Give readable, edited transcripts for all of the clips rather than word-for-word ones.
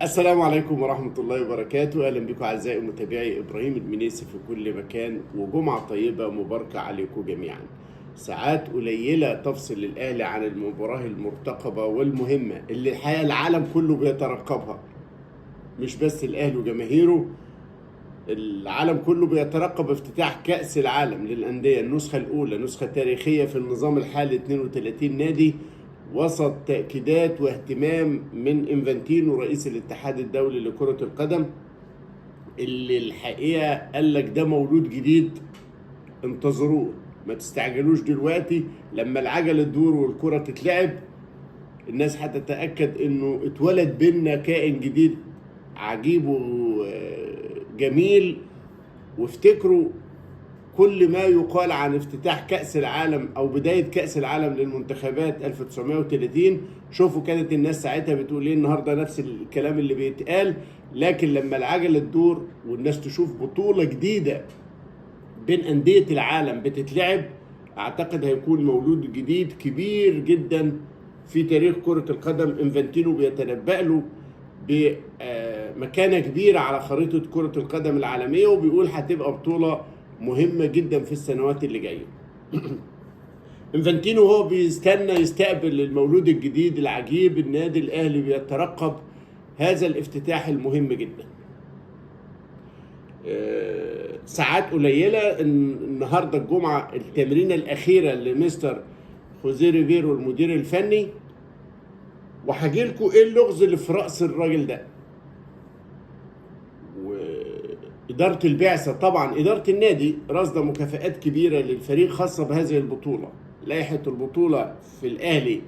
السلام عليكم ورحمة الله وبركاته. أهلا بكم أعزائي متابعي إبراهيم المنيسي في كل مكان، وجمعة طيبة مباركة عليكم جميعا. ساعات قليلة تفصل الأهلي عن المباراة المرتقبة والمهمة اللي الحقيقة العالم كله بيترقبها، مش بس الأهلي وجماهيره، العالم كله بيترقب افتتاح كأس العالم للأندية النسخة الأولى، نسخة تاريخية في النظام الحالي 32 نادي، وسط تأكيدات واهتمام من انفانتينو رئيس الاتحاد الدولي لكرة القدم، اللي الحقيقة قال لك ده مولود جديد، انتظروه، ما تستعجلوش دلوقتي. لما العجلة تدور والكرة تتلعب الناس هتتأكد انه اتولد بينا كائن جديد عجيب وجميل. وافتكروا كل ما يقال عن افتتاح كأس العالم أو بداية كأس العالم للمنتخبات 1930. شوفوا كانت الناس ساعتها بتقول ايه، النهاردة نفس الكلام اللي بيتقال، لكن لما العجلة تدور والناس تشوف بطولة جديدة بين أندية العالم بتتلعب، أعتقد هيكون مولود جديد كبير جدا في تاريخ كرة القدم. انفانتينو بيتنبأ له بمكانة كبيرة على خريطة كرة القدم العالمية، وبيقول هتبقى بطولة مهمة جدا في السنوات اللي جاية. انفانتينو هو بيستنى يستقبل المولود الجديد العجيب، النادي الأهلي بيترقب هذا الافتتاح المهم جدا. ساعات قليلة النهاردة الجمعة التمرينة الأخيرة لمستر خوزيه ريفيرو المدير الفني، وهجي لكم ايه اللغز اللي في رأس الراجل ده. وإدارة البعثة طبعا إدارة النادي رصد مكافآت كبيرة للفريق خاصة بهذه البطولة. لائحة البطولة في الأهلي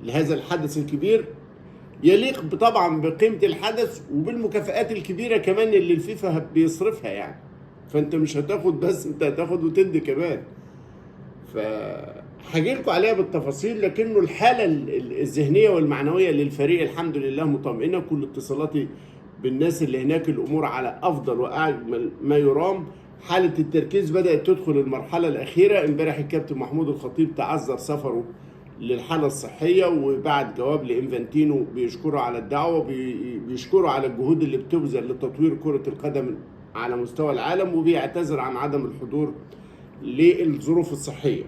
لهذا الحدث الكبير يليق طبعا بقيمة الحدث وبالمكافآت الكبيرة كمان اللي الفيفا بيصرفها يعني. فانت مش هتاخد بس، انت هتاخد وتدي كمان. فهجي لكم عليها بالتفاصيل، لكنه الحالة الذهنية والمعنوية للفريق الحمد لله مطمئنة. كل اتصالاتي بالناس اللي هناك الأمور على أفضل وأجمل ما يرام. حالة التركيز بدأت تدخل المرحلة الأخيرة. امبارح الكابتن محمود الخطيب تعذر سفره للحالة الصحية، وبعد جواب لإنفانتينو بيشكره على الدعوة، بيشكره على الجهود اللي بتبذل لتطوير كرة القدم على مستوى العالم، وبيعتذر عن عدم الحضور للظروف الصحية.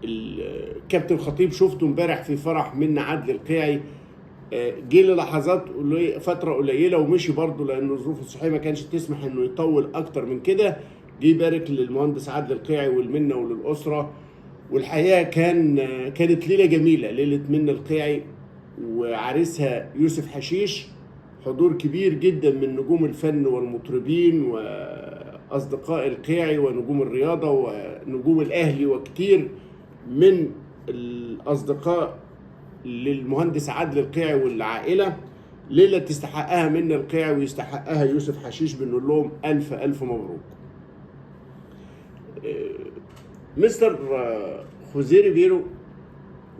الكابتن خطيب شفته امبارح في فرح من عادل القيعي، جه للحظات فترة قليلة ومشي برضه لأن الظروف الصحية ما كانش تسمح إنه يطول أكتر من كده. جه يبارك للمهندس عادل القيعي والمنة وللأسرة، والحقيقة كانت ليلة جميلة، ليلة منة القيعي وعريسها يوسف حشيش، حضور كبير جدا من نجوم الفن والمطربين وأصدقاء القيعي ونجوم الرياضة ونجوم الأهلي، وكتير من الأصدقاء للمهندس عادل القيعي والعائلة. ليلة تستحقها منة القيعي ويستحقها يوسف حشيش، بنقول لهم ألف ألف مبروك. مستر خوزيه ريفيرو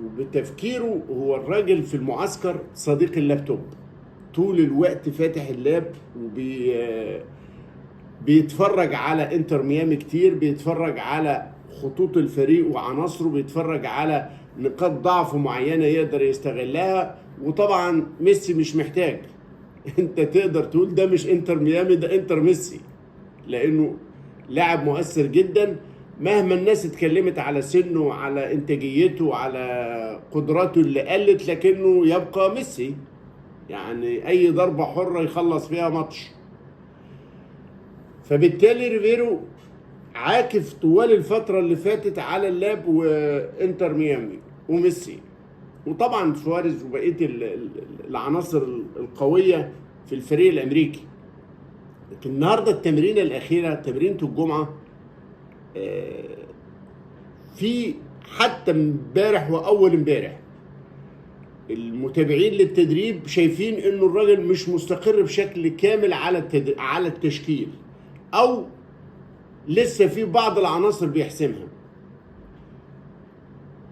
وبتفكيره هو الراجل في المعسكر صديق اللابتوب، طول الوقت فاتح اللاب بيتفرج على انتر ميامي كتير، بيتفرج على خطوط الفريق وعناصره، بيتفرج على نقاط ضعف معينة يقدر يستغلها. وطبعا ميسي مش محتاج انت تقدر تقول ده مش انتر ميامي، ده انتر ميسي، لانه لاعب مؤثر جدا. مهما الناس اتكلمت على سنه وعلى انتاجيته وعلى قدراته اللي قلت، لكنه يبقى ميسي، يعني اي ضربة حرة يخلص فيها ماتش. فبالتالي ريفيرو عاكف طوال الفترة اللي فاتت على اللاب وانتر ميامي وميسي، وطبعا سواريز وبقية العناصر القوية في الفريق الامريكي. لكن النهارده التمرينة الأخيرة، تمرينة الجمعة، في حتى امبارح وأول امبارح المتابعين للتدريب شايفين إنه الراجل مش مستقر بشكل كامل على التشكيل، أو لسه في بعض العناصر بيحسمها.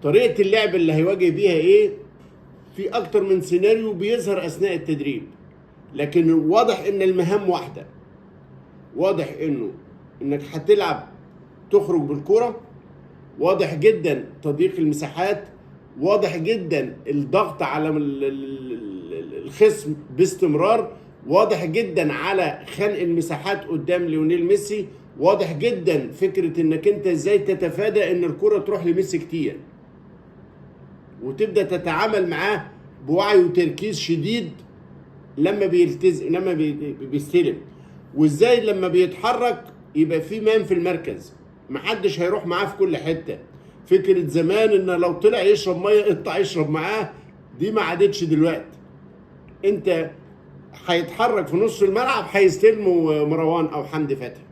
طريقة اللعب اللي هيواجه بيها إيه، في أكتر من سيناريو بيظهر أثناء التدريب، لكن واضح إن المهام واحدة. واضح انك هتلعب تخرج بالكرة، واضح جدا تضييق المساحات، واضح جدا الضغط على الخصم باستمرار، واضح جدا على خنق المساحات قدام ليونيل ميسي، واضح جدا فكرة انك انت ازاي تتفادى ان الكرة تروح لميسي كتير، وتبدأ تتعامل معاه بوعي وتركيز شديد لما بيستلم، وازاي لما بيتحرك يبقى في مان في المركز، محدش هيروح معاه في كل حتة. فكرة زمان ان لو طلع يشرب مية اقطع يشرب معاه، دي ما عادتش دلوقتي. انت هيتحرك في نص الملعب هيستلموا مروان او حمدي فتحي،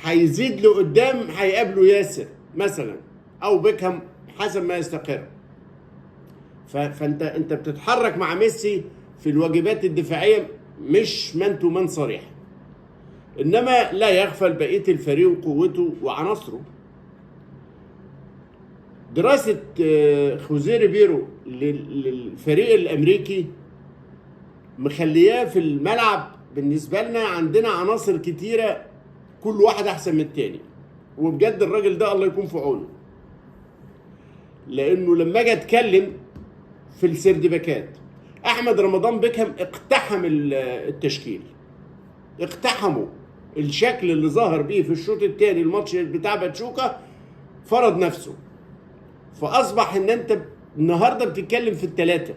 هيزيد لقدام هيقابله ياسر مثلا او بيكهام حسب ما يستقر. فانت بتتحرك مع ميسي في الواجبات الدفاعيه مش مان تو مان صريح، انما لا يغفل بقيه الفريق وقوته وعناصره. دراسه خوزيه ريبيرو للفريق الامريكي مخلياه في الملعب بالنسبه لنا عندنا عناصر كتيره كل واحد احسن من التاني، وبجد الراجل ده الله يكون في عونه. لانه لما اجي اتكلم في السردباكات، احمد رمضان بيكهام اقتحم التشكيل، اقتحمه. الشكل اللي ظهر بيه في الشوط الثاني الماتش بتاع باتشوكا فرض نفسه، فاصبح ان انت النهارده بتتكلم في الثلاثه.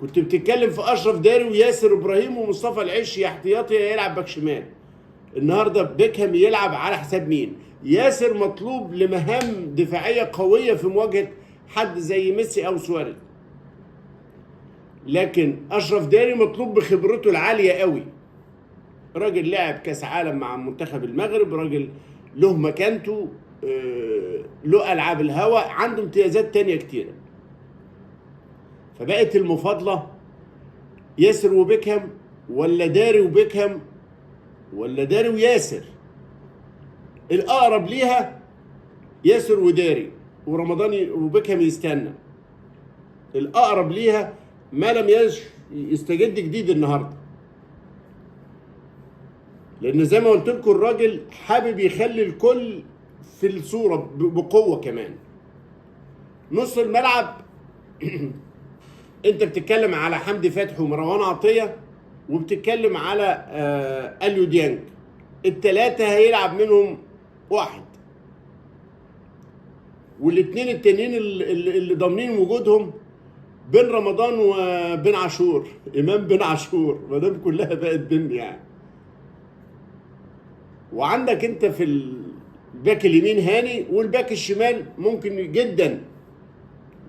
كنت بتتكلم في اشرف داري وياسر ابراهيم ومصطفى العشي احتياطي يلعب باك شمال. النهارده بيكهام يلعب على حساب مين؟ ياسر مطلوب لمهام دفاعيه قويه في مواجهه حد زي ميسي او سواريز، لكن اشرف داري مطلوب بخبرته العاليه قوي. راجل لعب كاس عالم مع منتخب المغرب، راجل له مكانته، له العاب الهوا، عنده امتيازات تانية كتيره. فبقت المفاضله ياسر وبيكهام ولا داري وبيكهام ولا داري وياسر؟ الاقرب ليها ياسر وداري، ورمضان وبيكهام يستنى. الاقرب ليها ما لم يستجد جديد النهارده، لان زي ما قلت لكم الراجل حابب يخلي الكل في الصوره بقوه كمان. نص الملعب انت بتتكلم على حمدي فتحي ومروان عطيه، وبتتكلم على اليو ديانج. الثلاثه هيلعب منهم واحد، والاثنين التانيين اللي ضامنين وجودهم بين رمضان وبين عاشور، امام بن عاشور، ما دام كلها بقت بن يعني. وعندك انت في الباك اليمين هاني، والباك الشمال ممكن جدا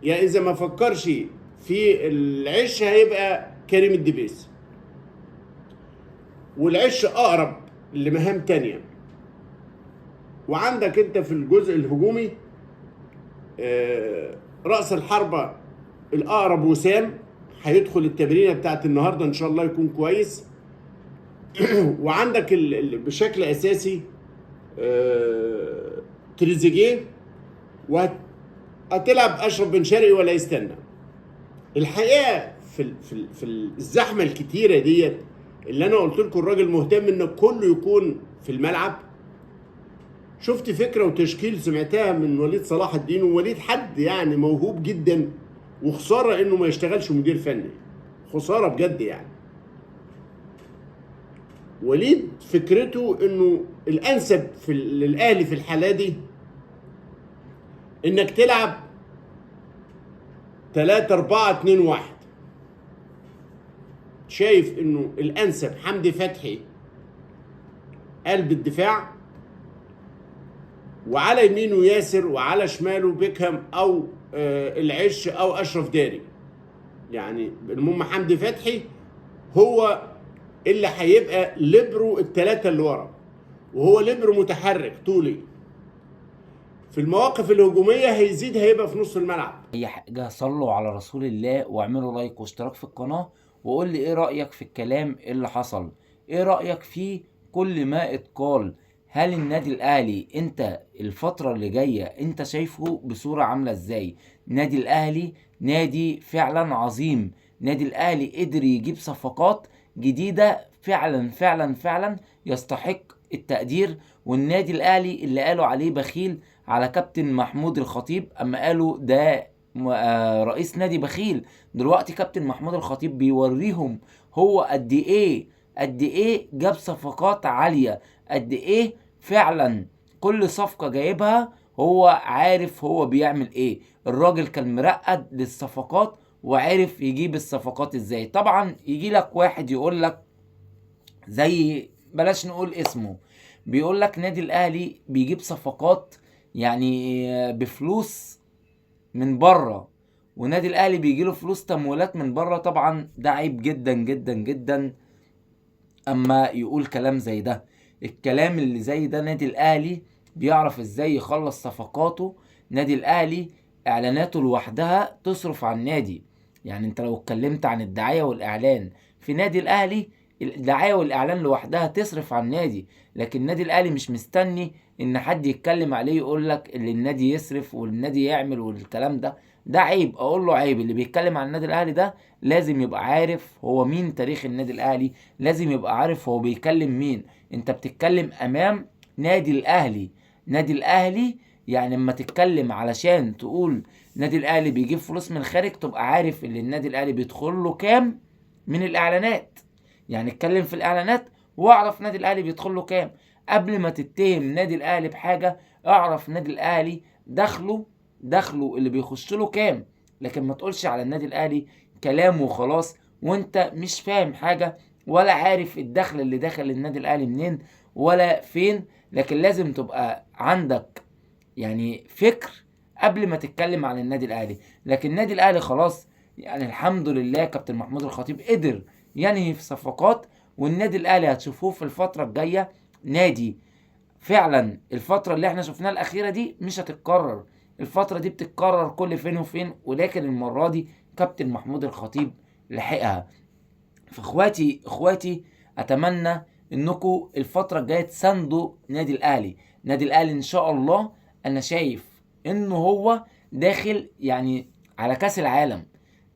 يعني اذا ما فكرش في العش هيبقى كريم الدبيس، والعش اقرب لمهام تانية. وعندك انت في الجزء الهجومي رأس الحربة الاقرب وسام، هيدخل التمرينه بتاعت النهارده ان شاء الله يكون كويس. وعندك بشكل اساسي تريزيجيه، وهتلعب اشرف بن شرقي ولا يستنى. الحقيقه في الزحمه الكتيره ديت اللي انا قلت لكم الراجل مهتم ان كله يكون في الملعب. شفت فكره وتشكيل سمعتها من وليد صلاح الدين، ووليد حد يعني موهوب جدا، وخساره انه ما يشتغلش مدير فني، خساره بجد يعني. وليد فكرته انه الانسب للاهلي في الحاله دي انك تلعب 3-4-2-1. شايف انه الانسب حمدي فتحي قلب الدفاع، وعلى يمينه ياسر، وعلى شماله بيكهام او العش او اشرف داري. يعني المهم حمدي فتحي هو اللي هيبقى ليبرو الثلاثه اللي ورا، وهو ليبرو متحرك طولي. في المواقف الهجوميه هيزيد، هيبقى في نص الملعب. اي حاجه صلوا على رسول الله واعملوا لايك واشتراك في القناه، وقول لي ايه رايك في الكلام اللي حصل، ايه رايك في كل ما اتقال. هل النادي الاهلي انت الفتره اللي جايه انت شايفه بصوره عامله ازاي؟ نادي الاهلي نادي فعلا عظيم، نادي الاهلي قدر يجيب صفقات جديده فعلا فعلا فعلا يستحق التقدير. والنادي الاهلي اللي قالوا عليه بخيل على كابتن محمود الخطيب اما قالوا ده رئيس نادي بخيل. دلوقتي كابتن محمود الخطيب بيوريهم هو قد ايه جاب صفقات عالية، قد ايه فعلا كل صفقة جايبها هو عارف هو بيعمل ايه. الراجل كان مرقد للصفقات وعرف يجيب الصفقات ازاي. طبعا يجي لك واحد يقول لك زي بلاش نقول اسمه، بيقول لك نادي الاهلي بيجيب صفقات يعني بفلوس من بره، ونادي الاهلي بيجي له فلوس تمويلات من بره. طبعا ده عيب جدا جدا جدا اما يقول كلام زي ده. الكلام اللي زي ده نادي الاهلي بيعرف ازاي يخلص صفقاته. نادي الاهلي اعلاناته لوحدها تصرف على النادي. يعني انت لو اتكلمت عن الدعاية والاعلان في نادي الاهلي، الدعاية والاعلان لوحدها تصرف على النادي. لكن النادي الاهلي مش مستني ان حد يتكلم عليه يقول لك اللي النادي يصرف والنادي يعمل والكلام ده. ده عيب، اقول له عيب. اللي بيتكلم عن النادي الاهلي ده لازم يبقى عارف هو مين، تاريخ النادي الاهلي لازم يبقى عارف هو بيكلم مين. انت بتتكلم امام نادي الاهلي. نادي الاهلي يعني لما تتكلم علشان تقول نادي الاهلي بيجيب فلوس من الخارج، تبقى عارف اللي النادي الاهلي بيدخل له كام من الاعلانات. يعني اتكلم في الاعلانات واعرف نادي الاهلي بيدخل له كام. قبل ما تتهم نادي الاهلي بحاجة اعرف نادي الاهلي دخله اللي بيخش له كام. لكن ما تقولش على النادي الاهلي كلام وخلاص وانت مش فاهم حاجة ولا عارف الدخل اللي داخل النادي الاهلي منين ولا فين. لكن لازم تبقى عندك يعني فكر قبل ما تتكلم عن النادي الاهلي. لكن النادي الاهلي خلاص يعني الحمد لله كابتن محمود الخطيب قدر ينهي في صفقات، والنادي الاهلي هتشوفوه في الفترة الجاية نادي فعلا. الفترة اللي احنا شفناها الاخيرة دي مش هتتكرر، الفترة دي بتتكرر كل فين وفين، ولكن المرة دي كابتن محمود الخطيب لحقها. فاخواتي اتمنى انكم الفترة الجاية تساندوا نادي الاهلي. نادي الاهلي ان شاء الله انا شايف انه هو داخل يعني على كاس العالم.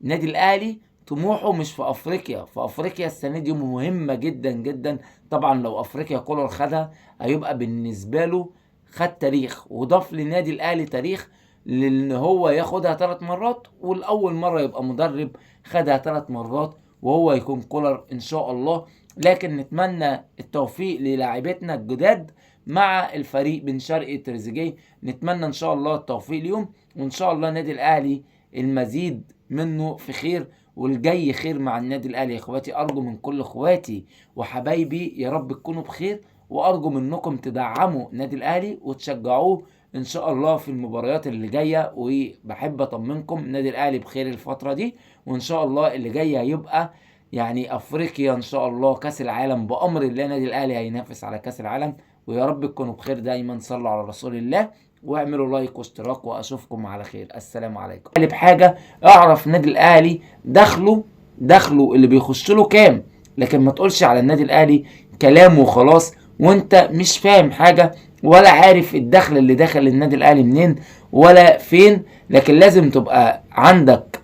نادي الاهلي طموحه مش في افريقيا. في افريقيا السنة دي مهمة جدا جدا. طبعا لو افريقيا كولر خدها هيبقى بالنسبة له خد تاريخ وضاف لنادي الاهلي تاريخ، لان هو ياخدها 3 مرات والاول مرة يبقى مدرب خدها 3 مرات وهو يكون كولر ان شاء الله. لكن نتمنى التوفيق للاعيبتنا الجداد مع الفريق بن شرقي تريزيجيه. نتمنى ان شاء الله التوفيق ليهم، وان شاء الله نادي الاهلي المزيد منه في خير والجاي خير مع النادي الاهلي. يا اخواتي ارجو من كل اخواتي وحبايبي يا رب تكونوا بخير، وارجو منكم تدعموا نادي الاهلي وتشجعوه ان شاء الله في المباريات اللي جايه. وبحب اطمنكم نادي الاهلي بخير الفتره دي، وان شاء الله اللي جاي هيبقى يعني افريقيا ان شاء الله كاس العالم بامر الله. نادي الاهلي هينافس على كاس العالم، ويا رب تكونوا بخير دايما. صلوا على رسول الله واعملوا لايك واشتراك، واشوفكم على خير. السلام عليكم. بحاجه اعرف نادي الاهلي دخله اللي بيخش له كام. لكن ما تقولش على النادي الاهلي كلام وخلاص وانت مش فاهم حاجه ولا عارف الدخل اللي داخل النادي الاهلي منين ولا فين. لكن لازم تبقى عندك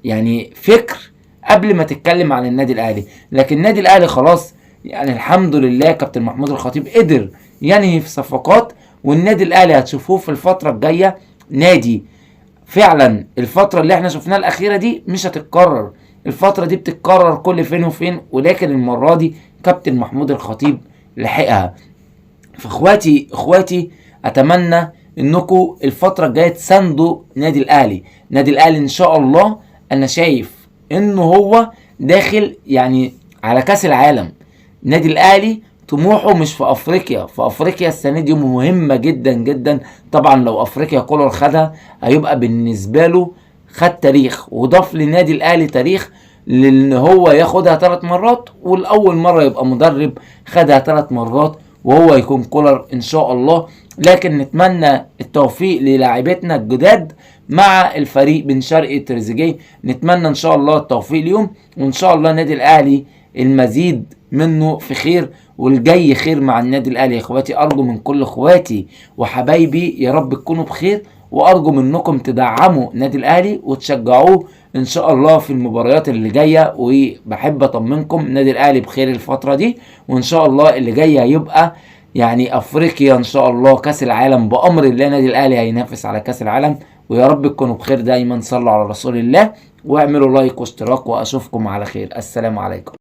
يعني فكر قبل ما تتكلم عن النادي الاهلي. لكن النادي الاهلي خلاص يعني الحمد لله كابتن محمود الخطيب قدر ينهي في صفقات، والنادي الاهلي هتشوفوه في الفترة الجاية نادي فعلا. الفترة اللي احنا شفناها الاخيرة دي مش هتتكرر، الفترة دي بتتكرر كل فين وفين، ولكن المرة دي كابتن محمود الخطيب لحقها. فاخواتي اتمنى انكم الفترة الجاية تساندوا نادي الاهلي. نادي الاهلي ان شاء الله انا شايف انه هو داخل يعني على كاس العالم. نادي الاهلي طموحه مش في افريقيا. في افريقيا السنة دي مهمة جدا جدا. طبعا لو افريقيا كولر خدها هيبقى بالنسبة له خد تاريخ وضاف لنادي الاهلي تاريخ، لان هو ياخدها 3 مرات والاول مرة يبقى مدرب خدها 3 مرات وهو يكون كولر ان شاء الله. لكن نتمنى التوفيق للاعيبتنا الجداد مع الفريق بن شرقي تريزيجيه. نتمنى ان شاء الله التوفيق ليهم، وان شاء الله نادي الاهلي المزيد منه في خير والجاي خير مع النادي الاهلي. يا اخواتي ارجو من كل اخواتي وحبايبي يا رب تكونوا بخير، وارجو منكم تدعموا نادي الاهلي وتشجعوه ان شاء الله في المباريات اللي جايه. وبحب اطمنكم نادي الاهلي بخير الفتره دي، وان شاء الله اللي جاي هيبقى يعني افريقيا ان شاء الله كاس العالم بامر الله النادي الاهلي هينافس على كاس العالم. ويا رب تكونوا بخير دايما، صلوا على رسول الله واعملوا لايك واشتراك، واشوفكم على خير. السلام عليكم.